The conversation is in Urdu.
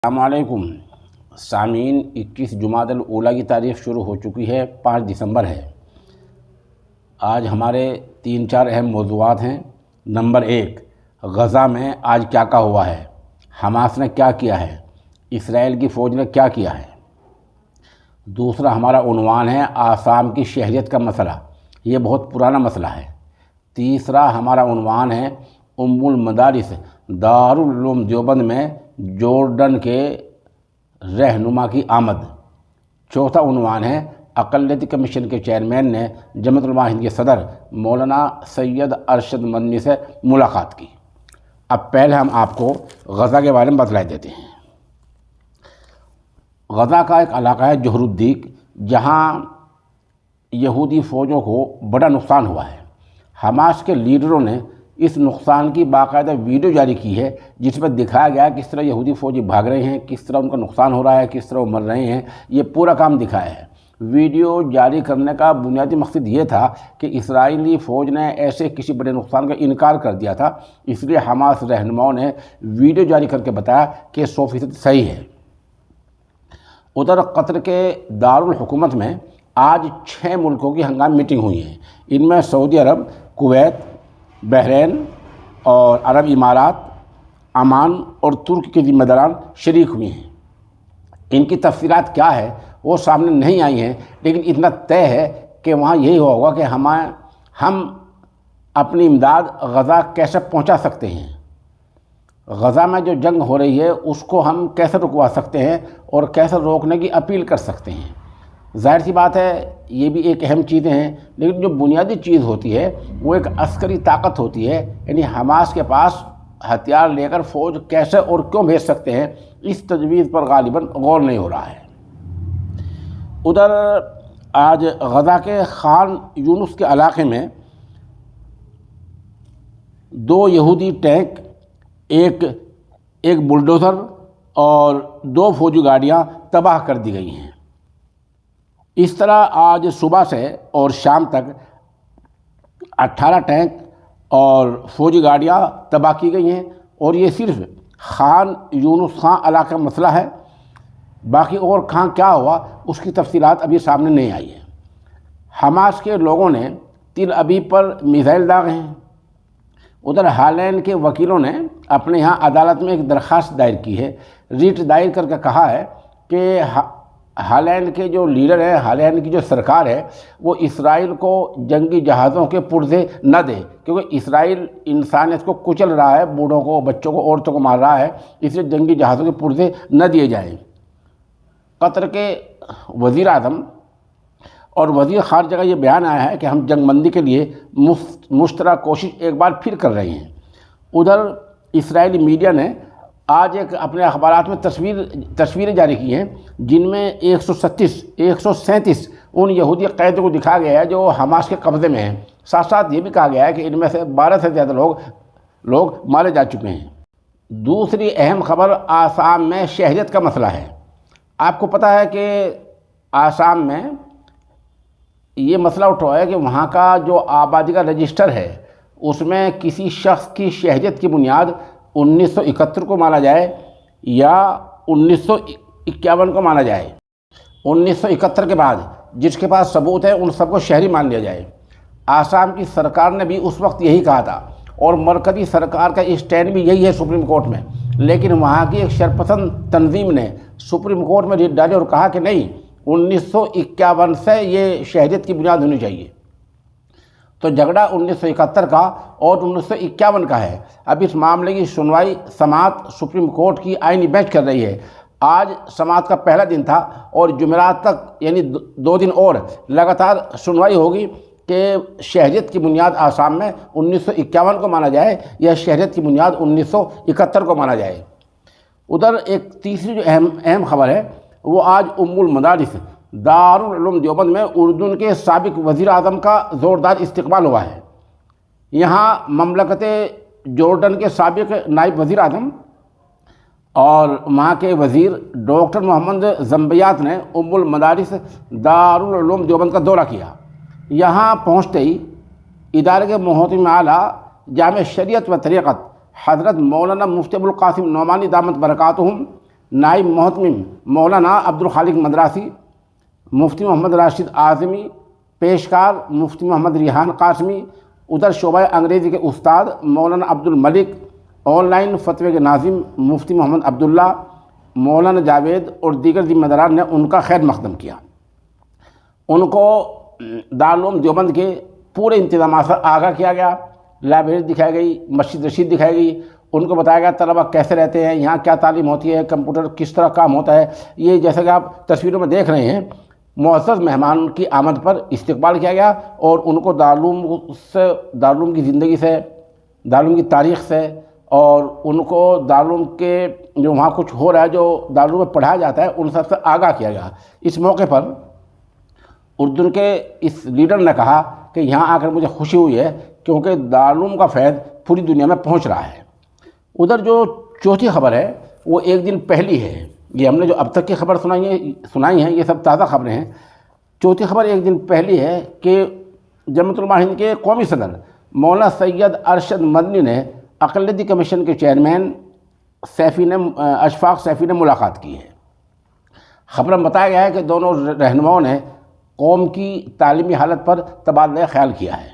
السلام علیکم سامعین، 21 جمادی الاولیٰ کی تاریخ شروع ہو چکی ہے، 5 دسمبر ہے۔ آج ہمارے 3-4 اہم موضوعات ہیں۔ نمبر 1، غزہ میں آج کیا ہوا ہے، حماس نے کیا کیا ہے، اسرائیل کی فوج نے کیا کیا ہے۔ دوسرا ہمارا عنوان ہے آسام کی شہریت کا مسئلہ، یہ بہت پرانا مسئلہ ہے۔ تیسرا ہمارا عنوان ہے ام المدارس دارالعلوم دیوبند میں جورڈن کے رہنما کی آمد۔ چوتھا عنوان ہے اقلیتی کمیشن کے چیئرمین نے جمعیت علماء ہند کے صدر مولانا سید ارشد مدنی سے ملاقات کی۔ اب پہلے ہم آپ کو غزہ کے بارے میں بتلا دیتے ہیں۔ غزہ کا ایک علاقہ ہے جوہر الدیق، جہاں یہودی فوجوں کو بڑا نقصان ہوا ہے۔ حماس کے لیڈروں نے اس نقصان کی باقاعدہ ویڈیو جاری کی ہے، جس میں دکھایا گیا ہے کس طرح یہودی فوجی بھاگ رہے ہیں، کس طرح ان کا نقصان ہو رہا ہے، کس طرح وہ مر رہے ہیں۔ یہ پورا کام دکھایا ہے۔ ویڈیو جاری کرنے کا بنیادی مقصد یہ تھا کہ اسرائیلی فوج نے ایسے کسی بڑے نقصان کا انکار کر دیا تھا، اس لیے حماس رہنماؤں نے ویڈیو جاری کر کے بتایا کہ 100% صحیح ہے۔ ادھر قطر کے دارالحکومت میں آج 6 ملکوں کی ہنگامی میٹنگ ہوئی ہیں۔ ان میں سعودی عرب، کویت، بحرین اور عرب امارات، عمان اور ترک کے ذمہ داران شریک ہوئے ہیں۔ ان کی تفصیلات کیا ہے وہ سامنے نہیں آئی ہیں، لیکن اتنا طے ہے کہ وہاں یہی ہوگا کہ ہم اپنی امداد غزہ کیسے پہنچا سکتے ہیں، غزہ میں جو جنگ ہو رہی ہے اس کو ہم کیسے رکوا سکتے ہیں اور کیسے روکنے کی اپیل کر سکتے ہیں۔ ظاہر سی بات ہے یہ بھی ایک اہم چیزیں ہیں، لیکن جو بنیادی چیز ہوتی ہے وہ ایک عسکری طاقت ہوتی ہے، یعنی حماس کے پاس ہتھیار لے کر فوج کیسے اور کیوں بھیج سکتے ہیں، اس تجویز پر غالباً غور نہیں ہو رہا ہے۔ ادھر آج غزہ کے خان یونس کے علاقے میں 2 یہودی ٹینک، ایک بلڈوزر اور 2 فوجی گاڑیاں تباہ کر دی گئی ہیں۔ اس طرح آج صبح سے اور شام تک 18 ٹینک اور فوجی گاڑیاں تباہ کی گئی ہیں، اور یہ صرف خان یونس خان علاقہ مسئلہ ہے۔ باقی اور کہاں کیا ہوا اس کی تفصیلات ابھی سامنے نہیں آئی ہیں۔ حماس کے لوگوں نے تل ابیب پر میزائل داغے ہیں۔ ادھر ہالینڈ کے وکیلوں نے اپنے یہاں عدالت میں ایک درخواست دائر کی ہے، ریٹ دائر کر کے کہا ہے کہ ہالینڈ کے جو لیڈر ہیں، ہالینڈ کی جو سرکار ہے، وہ اسرائیل کو جنگی جہازوں کے پرزے نہ دے، کیونکہ اسرائیل انسانیت کو کچل رہا ہے، بوڑھوں کو، بچوں کو، عورتوں کو مار رہا ہے، اس لیے جنگی جہازوں کے پرزے نہ دیے جائیں۔ قطر کے وزیر اعظم اور وزیر خارجہ کا یہ بیان آیا ہے کہ ہم جنگ بندی کے لیے مشترکہ کوشش ایک بار پھر کر رہے ہیں۔ ادھر اسرائیلی میڈیا نے آج اپنے اخبارات میں تصویریں جاری کی ہیں، جن میں 137 ان یہودی قیدیوں کو دکھایا گیا ہے جو حماس کے قبضے میں ہیں۔ ساتھ ساتھ یہ بھی کہا گیا ہے کہ ان میں سے 12 سے زیادہ لوگ مارے جا چکے ہیں۔ دوسری اہم خبر آسام میں شہریت کا مسئلہ ہے۔ آپ کو پتہ ہے کہ آسام میں یہ مسئلہ اٹھا ہے کہ وہاں کا جو آبادی کا رجسٹر ہے اس میں کسی شخص کی شہریت کی بنیاد 1971 کو مانا جائے یا 1951 کو مانا جائے۔ 1971 کے بعد جس کے پاس ثبوت ہے ان سب کو شہری مان لیا جائے۔ آسام کی سرکار نے بھی اس وقت یہی کہا تھا، اور مرکزی سرکار کا اسٹینڈ بھی یہی ہے سپریم کورٹ میں، لیکن وہاں کی ایک شرپسند تنظیم نے سپریم کورٹ میں ریٹ ڈالی اور کہا کہ نہیں، 1951 سے یہ شہریت کی بنیاد ہونی چاہیے۔ تو جھگڑا 1971 کا اور 1951 کا ہے۔ اب اس معاملے کی سماعت سپریم کورٹ کی آئینی بینچ کر رہی ہے۔ آج سماعت کا پہلا دن تھا اور جمعرات تک یعنی 2 دن اور لگاتار سنوائی ہوگی کہ شہریت کی بنیاد آسام میں 1951 کو مانا جائے یا شہریت کی بنیاد 1971 کو مانا جائے۔ ادھر ایک تیسری جو اہم خبر ہے وہ آج ام المدارس دارالعلوم دیوبند میں اردن کے سابق وزیر اعظم کا زوردار استقبال ہوا ہے۔ یہاں مملکت جورڈن کے سابق نائب وزیر اعظم اور وہاں کے وزیر ڈاکٹر محمد زنبیات نے ام المدارس دارالعلوم دیوبند کا دورہ کیا۔ یہاں پہنچتے ہی ادارے کے محتم اعلیٰ جامع شریعت و طریقت حضرت مولانا مفتی ابوالقاسم نعمانی دامت برکاتہم نائب محتمم مولانا عبدالخالق مدراسی، مفتی محمد راشد اعظمی، پیشکار مفتی محمد ریحان قاسمی، ادھر شعبہ انگریزی کے استاد مولانا عبد الملک، آن لائن فتوے کے ناظم مفتی محمد عبداللہ، مولانا جاوید اور دیگر ذمہ داران نے ان کا خیر مقدم کیا۔ ان کو دارالعلوم دیوبند کے پورے انتظامات سے آگاہ کیا گیا، لائبریری دکھائی گئی، مسجد رشید دکھائی گئی، ان کو بتایا گیا طلبہ کیسے رہتے ہیں، یہاں کیا تعلیم ہوتی ہے، کمپیوٹر کس طرح کام ہوتا ہے۔ یہ جیسا کہ آپ تصویروں میں دیکھ رہے ہیں، معزز مہمان کی آمد پر استقبال کیا گیا اور ان کو دارالعلوم کی زندگی سے، دارالعلوم کی تاریخ سے، اور ان کو دارالعلوم کے جو وہاں کچھ ہو رہا ہے، جو دارالعلوم میں پڑھایا جاتا ہے، ان سب سے آگاہ کیا گیا۔ اس موقع پر اردن کے اس لیڈر نے کہا کہ یہاں آ کر مجھے خوشی ہوئی ہے کیونکہ دارالعلوم کا فیض پوری دنیا میں پہنچ رہا ہے۔ ادھر جو چوتھی خبر ہے وہ ایک دن پہلی ہے، یہ ہم نے جو اب تک کی خبر سنائی ہیں یہ سب تازہ خبریں ہیں۔ چوتھی خبر ایک دن پہلی ہے کہ جمعیت علماء ہند کے قومی صدر مولانا سید ارشد مدنی نے اقلیتی کمیشن کے چیئرمین اشفاق سیفی نے ملاقات کی ہے۔ خبر میں بتایا گیا ہے کہ دونوں رہنماؤں نے قوم کی تعلیمی حالت پر تبادلہ خیال کیا ہے۔